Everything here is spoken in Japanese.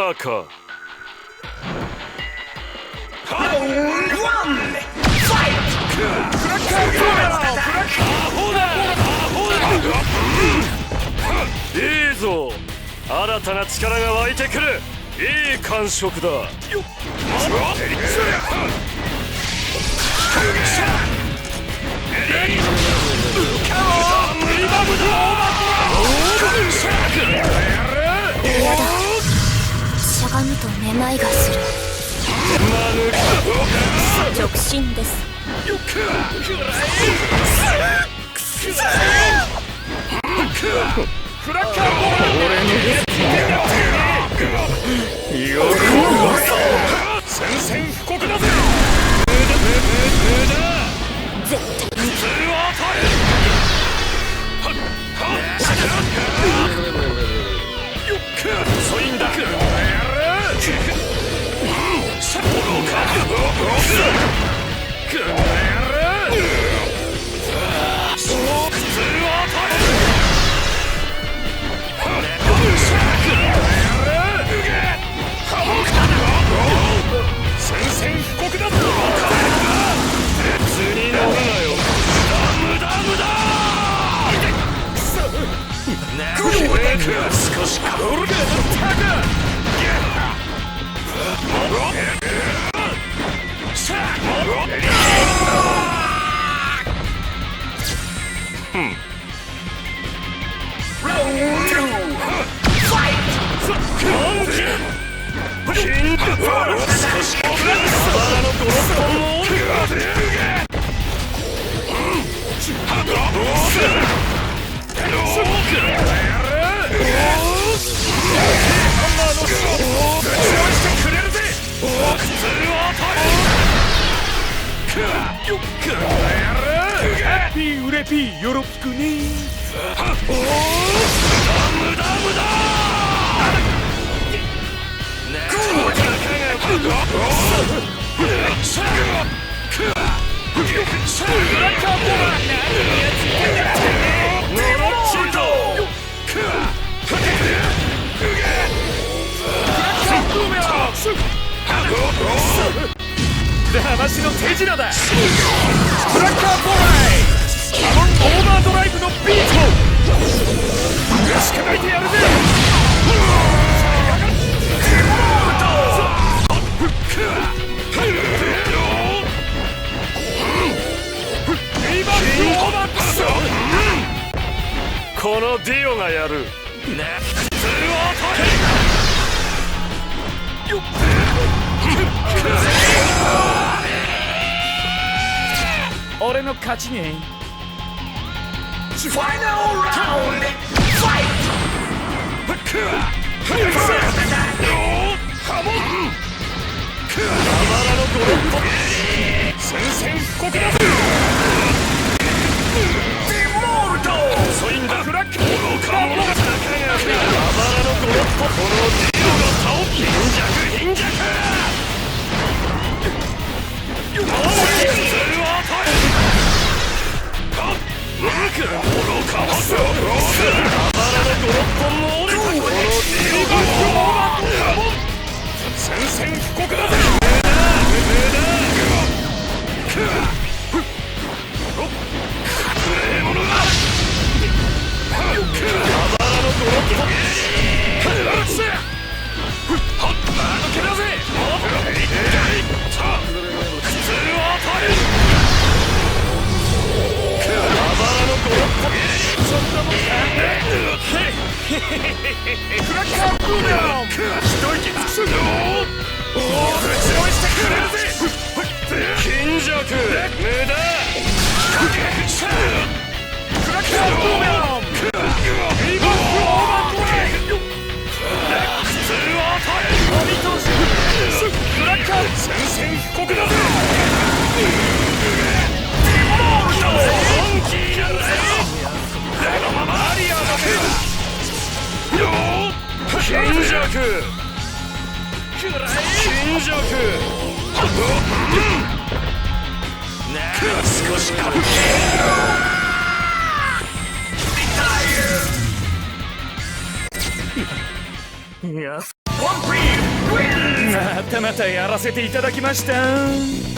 ターか。いいぞ、新たな力が湧いてくる。いい感触だ。しゃがむとめまいがする。直進です。フラッカーボールよく宣戦布告だぜ。絶対に遅いんだ。宣戦布告だぞ。図に乗るなよ。無駄少しかおるか。うれぴよろぴくね。無駄騙しの手品だ。ブラッカーボーライオーバードライブのビートしかないてやるぜ。このディオがやる。俺の勝ちね。ファイナルラウンドファイ宣戦布告だ。デモルト遅いんだ。フラッカーのカモが高がババラのゴロッとこのディオの差を貧弱宣戦布告だぜ。クラッカーブーメラン一息つくぞ。ぶちのめしてくれるぜ。貧弱無駄。クラッカーブーメランリバックオーバードライブ。普通は与えお見通し。クラッカー宣戦布告だぜ。ディモールド本気やれ。このままアリアだけ。貧弱少しかいやまたまたやらせていただきました。